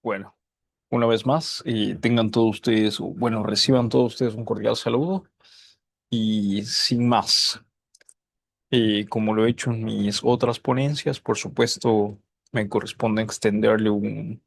Bueno, una vez más, tengan todos ustedes, bueno, reciban todos ustedes un cordial saludo y sin más, como lo he hecho en mis otras ponencias, por supuesto, me corresponde extenderle un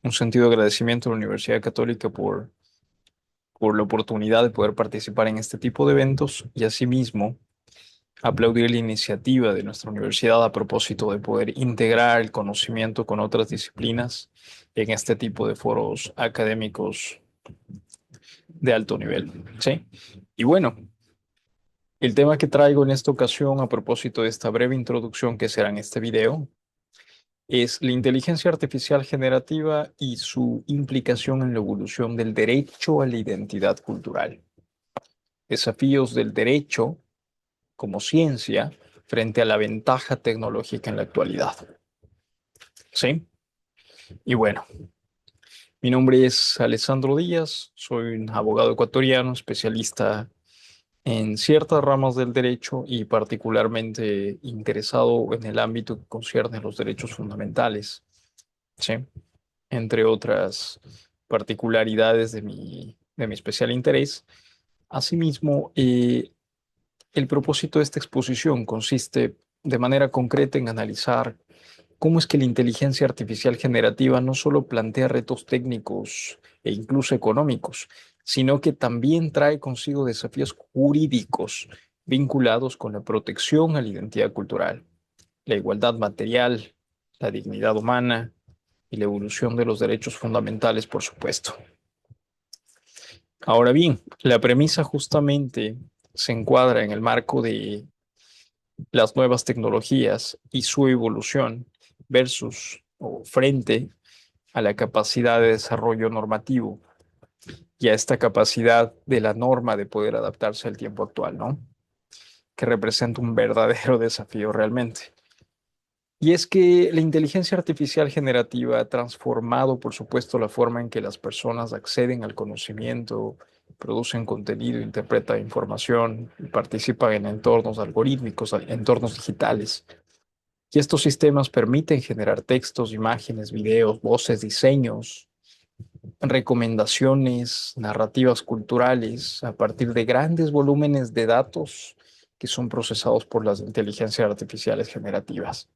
sentido de agradecimiento a la Universidad Católica por la oportunidad de poder participar en este tipo de eventos y asimismo aplaudir la iniciativa de nuestra universidad a propósito de poder integrar el conocimiento con otras disciplinas en este tipo de foros académicos de alto nivel, ¿sí? Y bueno, el tema que traigo en esta ocasión a propósito de esta breve introducción que será en este video es la inteligencia artificial generativa y su implicación en la evolución del derecho a la identidad cultural. Desafíos del derecho como ciencia frente a la ventaja tecnológica en la actualidad, ¿sí? Y bueno, mi nombre es Alessandro Díaz, soy un abogado ecuatoriano, especialista en ciertas ramas del derecho y particularmente interesado en el ámbito que concierne los derechos fundamentales, ¿sí? Entre otras particularidades de mi especial interés. Asimismo, el propósito de esta exposición consiste de manera concreta en analizar cómo es que la inteligencia artificial generativa no solo plantea retos técnicos e incluso económicos, sino que también trae consigo desafíos jurídicos vinculados con la protección a la identidad cultural, la igualdad material, la dignidad humana y la evolución de los derechos fundamentales, por supuesto. Ahora bien, la premisa justamente se encuadra en el marco de las nuevas tecnologías y su evolución versus o frente a la capacidad de desarrollo normativo y a esta capacidad de la norma de poder adaptarse al tiempo actual, ¿no? Que representa un verdadero desafío realmente. Y es que la inteligencia artificial generativa ha transformado, por supuesto, la forma en que las personas acceden al conocimiento, producen contenido, interpretan información y participan en entornos algorítmicos, entornos digitales. Y estos sistemas permiten generar textos, imágenes, videos, voces, diseños, recomendaciones, narrativas culturales a partir de grandes volúmenes de datos que son procesados por las inteligencias artificiales generativas.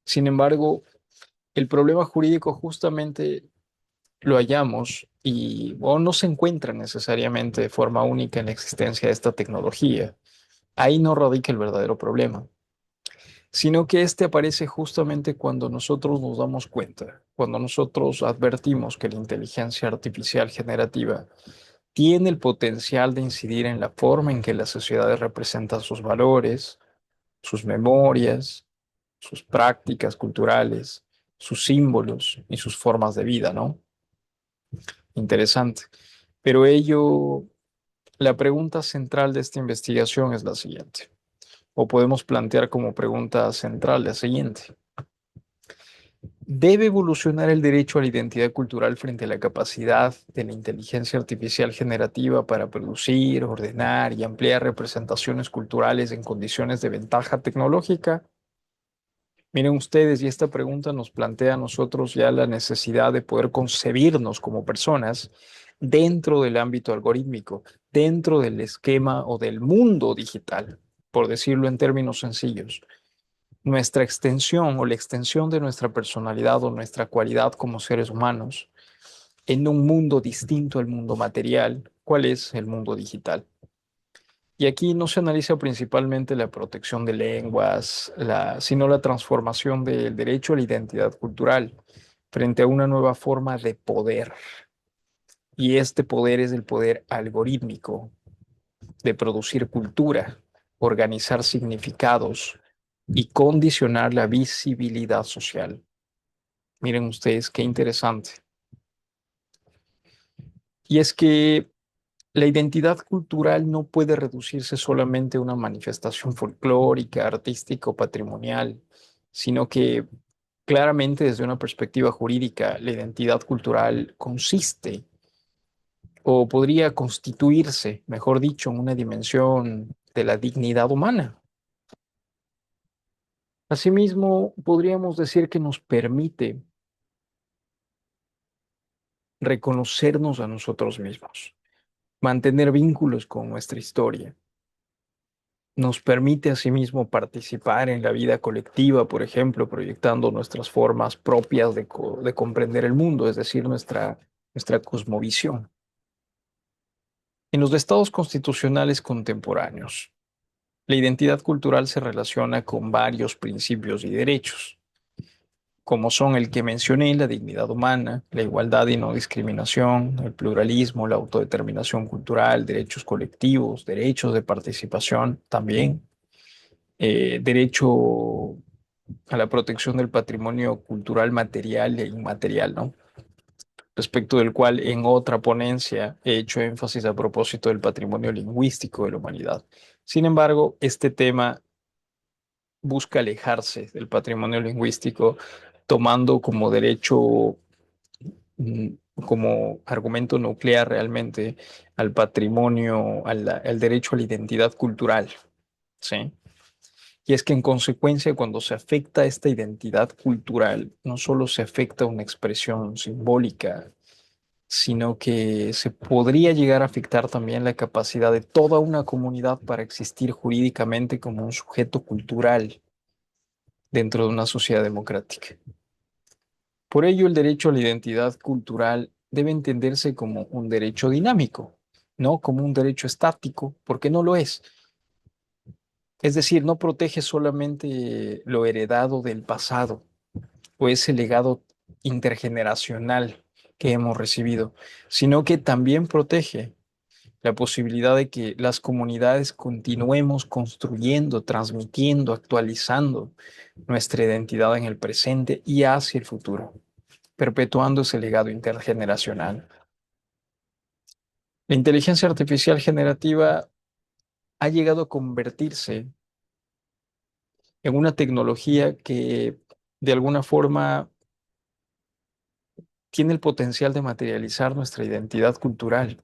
Sin embargo, el problema jurídico justamente lo hallamos y o no se encuentra necesariamente de forma única en la existencia de esta tecnología. Ahí no radica el verdadero problema, sino que este aparece justamente cuando nosotros nos damos cuenta, cuando nosotros advertimos que la inteligencia artificial generativa tiene el potencial de incidir en la forma en que las sociedades representan sus valores, sus memorias, sus prácticas culturales, sus símbolos y sus formas de vida, ¿no? Interesante. Pero la pregunta central de esta investigación es la siguiente, o podemos plantear como pregunta central la siguiente. ¿Debe evolucionar el derecho a la identidad cultural frente a la capacidad de la inteligencia artificial generativa para producir, ordenar y ampliar representaciones culturales en condiciones de ventaja tecnológica? Miren ustedes, y esta pregunta nos plantea a nosotros ya la necesidad de poder concebirnos como personas dentro del ámbito algorítmico, dentro del esquema o del mundo digital, por decirlo en términos sencillos. Nuestra extensión o la extensión de nuestra personalidad o nuestra cualidad como seres humanos en un mundo distinto al mundo material, ¿cuál es el mundo digital? Y aquí no se analiza principalmente la protección de lenguas, sino la transformación del derecho a la identidad cultural frente a una nueva forma de poder. Y este poder es el poder algorítmico de producir cultura, organizar significados y condicionar la visibilidad social. Miren ustedes qué interesante. Y es que la identidad cultural no puede reducirse solamente a una manifestación folclórica, artística o patrimonial, sino que claramente desde una perspectiva jurídica, la identidad cultural consiste o podría constituirse, mejor dicho, en una dimensión de la dignidad humana. Asimismo, podríamos decir que nos permite reconocernos a nosotros mismos, mantener vínculos con nuestra historia. Nos permite asimismo participar en la vida colectiva, por ejemplo, proyectando nuestras formas propias de comprender el mundo, es decir, nuestra cosmovisión. En los estados constitucionales contemporáneos, la identidad cultural se relaciona con varios principios y derechos, como son el que mencioné, la dignidad humana, la igualdad y no discriminación, el pluralismo, la autodeterminación cultural, derechos colectivos, derechos de participación también, derecho a la protección del patrimonio cultural material e inmaterial, ¿no? Respecto del cual en otra ponencia he hecho énfasis a propósito del patrimonio lingüístico de la humanidad. Sin embargo, este tema busca alejarse del patrimonio lingüístico, tomando como derecho, mm, como argumento nuclear realmente al patrimonio, al derecho a la identidad cultural, ¿sí? Y es que en consecuencia, cuando se afecta esta identidad cultural, no solo se afecta una expresión simbólica, sino que se podría llegar a afectar también la capacidad de toda una comunidad para existir jurídicamente como un sujeto cultural dentro de una sociedad democrática. Por ello, el derecho a la identidad cultural debe entenderse como un derecho dinámico, no como un derecho estático, porque no lo es. Es decir, no protege solamente lo heredado del pasado o ese legado intergeneracional que hemos recibido, sino que también protege la posibilidad de que las comunidades continuemos construyendo, transmitiendo, actualizando nuestra identidad en el presente y hacia el futuro, perpetuando ese legado intergeneracional. La inteligencia artificial generativa ha llegado a convertirse en una tecnología que de alguna forma tiene el potencial de materializar nuestra identidad cultural.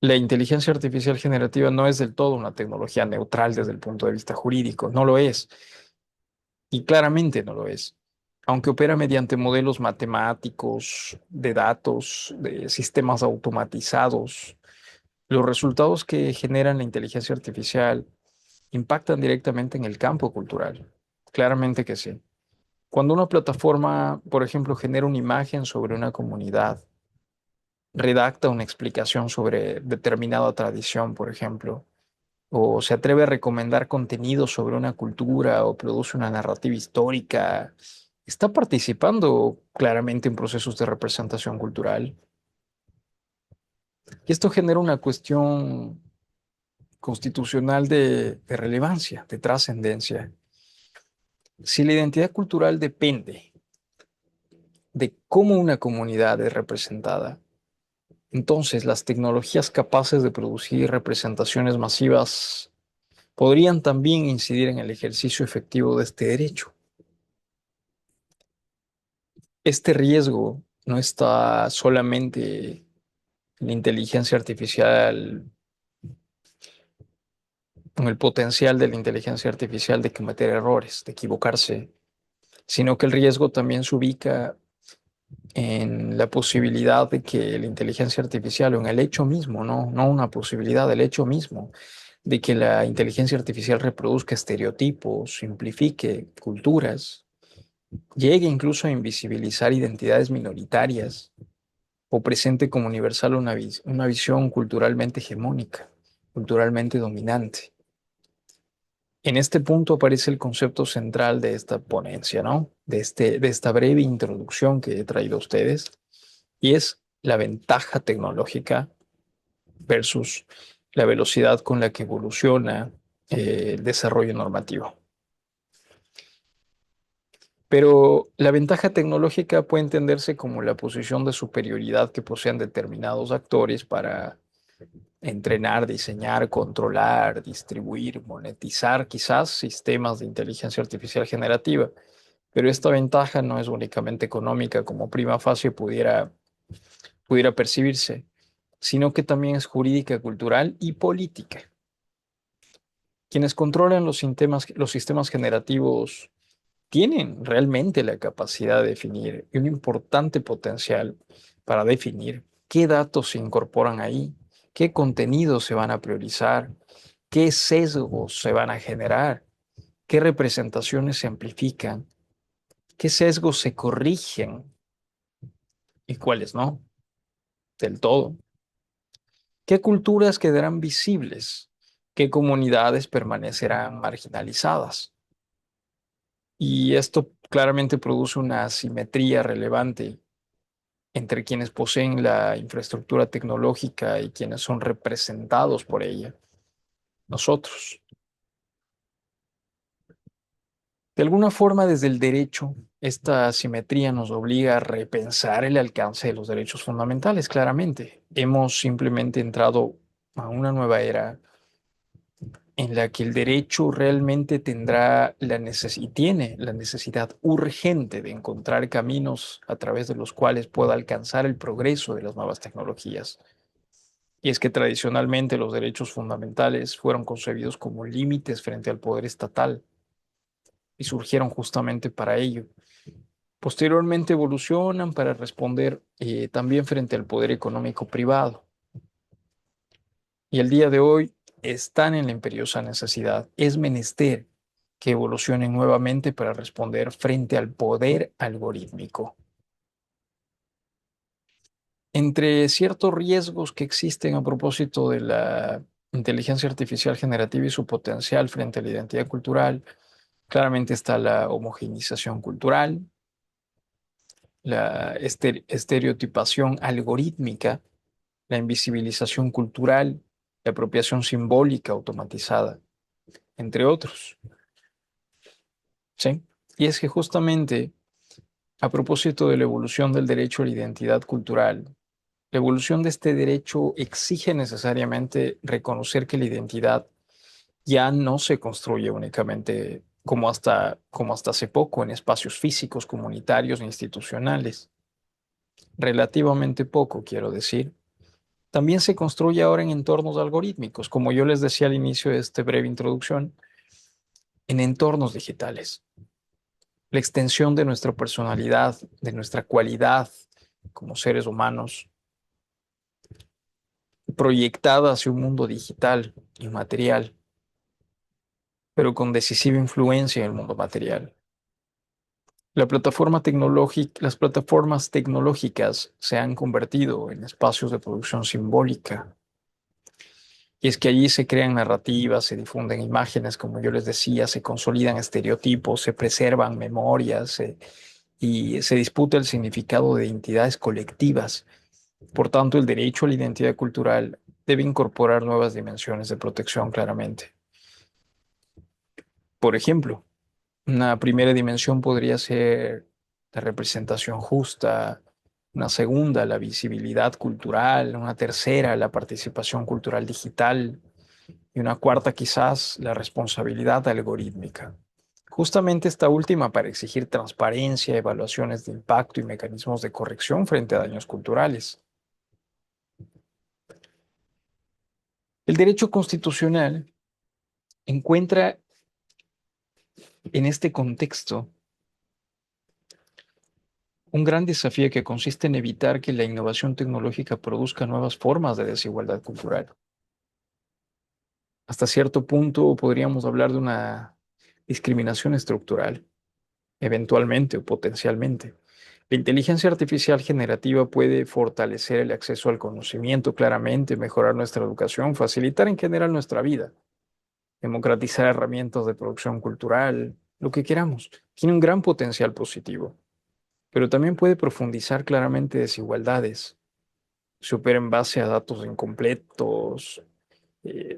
La inteligencia artificial generativa no es del todo una tecnología neutral desde el punto de vista jurídico, no lo es, y claramente no lo es. Aunque opera mediante modelos matemáticos, de datos, de sistemas automatizados, los resultados que generan la inteligencia artificial impactan directamente en el campo cultural. Claramente que sí. Cuando una plataforma, por ejemplo, genera una imagen sobre una comunidad, redacta una explicación sobre determinada tradición, por ejemplo, o se atreve a recomendar contenido sobre una cultura o produce una narrativa histórica, está participando claramente en procesos de representación cultural. Y esto genera una cuestión constitucional de relevancia, de trascendencia. Si la identidad cultural depende de cómo una comunidad es representada, entonces las tecnologías capaces de producir representaciones masivas podrían también incidir en el ejercicio efectivo de este derecho. Este riesgo no está solamente en la inteligencia artificial, en el potencial de la inteligencia artificial de cometer errores, de equivocarse, sino que el riesgo también se ubica en la posibilidad de que la inteligencia artificial, o en el hecho mismo, no una posibilidad, el hecho mismo, de que la inteligencia artificial reproduzca estereotipos, simplifique culturas, llegue incluso a invisibilizar identidades minoritarias o presente como universal una visión culturalmente hegemónica, culturalmente dominante. En este punto aparece el concepto central de esta ponencia, ¿no? De esta breve introducción que he traído a ustedes, y es la ventaja tecnológica versus la velocidad con la que evoluciona el desarrollo normativo. Pero la ventaja tecnológica puede entenderse como la posición de superioridad que poseen determinados actores para entrenar, diseñar, controlar, distribuir, monetizar quizás sistemas de inteligencia artificial generativa. Pero esta ventaja no es únicamente económica como prima facie pudiera percibirse, sino que también es jurídica, cultural y política. Quienes controlan los sistemas generativos tienen realmente la capacidad de definir y un importante potencial para definir qué datos se incorporan ahí, qué contenidos se van a priorizar, qué sesgos se van a generar, qué representaciones se amplifican, qué sesgos se corrigen y cuáles no, del todo, qué culturas quedarán visibles, qué comunidades permanecerán marginalizadas. Y esto claramente produce una asimetría relevante entre quienes poseen la infraestructura tecnológica y quienes son representados por ella, nosotros. De alguna forma, desde el derecho, esta asimetría nos obliga a repensar el alcance de los derechos fundamentales, claramente. Hemos simplemente entrado a una nueva era en la que el derecho realmente tendrá y tiene la necesidad urgente de encontrar caminos a través de los cuales pueda alcanzar el progreso de las nuevas tecnologías. Y es que tradicionalmente los derechos fundamentales fueron concebidos como límites frente al poder estatal y surgieron justamente para ello. Posteriormente evolucionan para responder también frente al poder económico privado. Y el día de hoy están en la imperiosa necesidad. Es menester que evolucionen nuevamente para responder frente al poder algorítmico. Entre ciertos riesgos que existen a propósito de la inteligencia artificial generativa y su potencial frente a la identidad cultural, claramente está la homogeneización cultural, la estereotipación algorítmica, la invisibilización cultural, la apropiación simbólica automatizada, entre otros. ¿Sí? Y es que justamente a propósito de la evolución del derecho a la identidad cultural, la evolución de este derecho exige necesariamente reconocer que la identidad ya no se construye únicamente como hasta hace poco en espacios físicos, comunitarios e institucionales. Relativamente poco, quiero decir. También se construye ahora en entornos algorítmicos, como yo les decía al inicio de esta breve introducción, en entornos digitales. La extensión de nuestra personalidad, de nuestra cualidad como seres humanos, proyectada hacia un mundo digital y material, pero con decisiva influencia en el mundo material. Las plataformas tecnológicas se han convertido en espacios de producción simbólica. Y es que allí se crean narrativas, se difunden imágenes, como yo les decía, se consolidan estereotipos, se preservan memorias, y se disputa el significado de identidades colectivas. Por tanto, el derecho a la identidad cultural debe incorporar nuevas dimensiones de protección claramente. Por ejemplo, una primera dimensión podría ser la representación justa, una segunda, la visibilidad cultural, una tercera, la participación cultural digital y una cuarta, quizás, la responsabilidad algorítmica. Justamente esta última para exigir transparencia, evaluaciones de impacto y mecanismos de corrección frente a daños culturales. El derecho constitucional encuentra en este contexto un gran desafío que consiste en evitar que la innovación tecnológica produzca nuevas formas de desigualdad cultural. Hasta cierto punto podríamos hablar de una discriminación estructural, eventualmente o potencialmente. La inteligencia artificial generativa puede fortalecer el acceso al conocimiento claramente, mejorar nuestra educación, facilitar en general nuestra vida, democratizar herramientas de producción cultural, lo que queramos. Tiene un gran potencial positivo, pero también puede profundizar claramente desigualdades. Se opera en base a datos incompletos,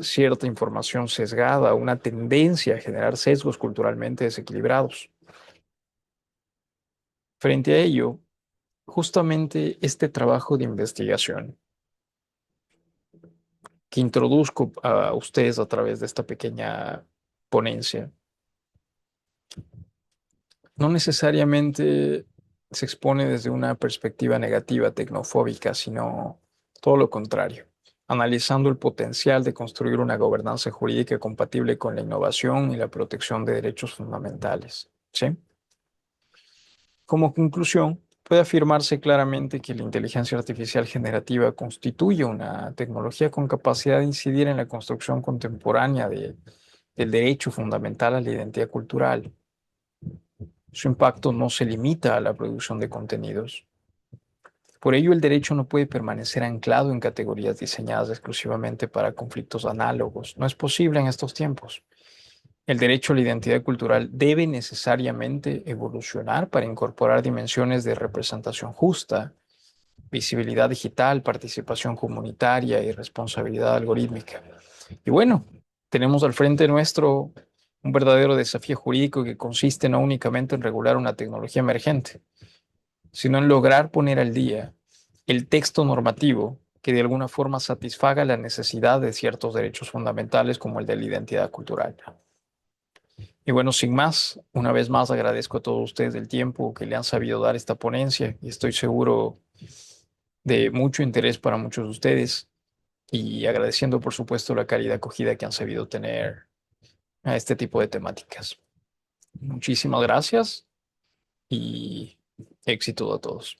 cierta información sesgada, una tendencia a generar sesgos culturalmente desequilibrados. Frente a ello, justamente este trabajo de investigación que introduzco a ustedes a través de esta pequeña ponencia, no necesariamente se expone desde una perspectiva negativa, tecnofóbica, sino todo lo contrario, analizando el potencial de construir una gobernanza jurídica compatible con la innovación y la protección de derechos fundamentales. ¿Sí? Como conclusión, puede afirmarse claramente que la inteligencia artificial generativa constituye una tecnología con capacidad de incidir en la construcción contemporánea del derecho fundamental a la identidad cultural. Su impacto no se limita a la producción de contenidos. Por ello, el derecho no puede permanecer anclado en categorías diseñadas exclusivamente para conflictos análogos. No es posible en estos tiempos. El derecho a la identidad cultural debe necesariamente evolucionar para incorporar dimensiones de representación justa, visibilidad digital, participación comunitaria y responsabilidad algorítmica. Y bueno, tenemos al frente nuestro un verdadero desafío jurídico que consiste no únicamente en regular una tecnología emergente, sino en lograr poner al día el texto normativo que de alguna forma satisfaga la necesidad de ciertos derechos fundamentales como el de la identidad cultural. Y bueno, sin más, una vez más agradezco a todos ustedes el tiempo que le han sabido dar esta ponencia y estoy seguro de mucho interés para muchos de ustedes y agradeciendo por supuesto la calidad acogida que han sabido tener a este tipo de temáticas. Muchísimas gracias y éxito a todos.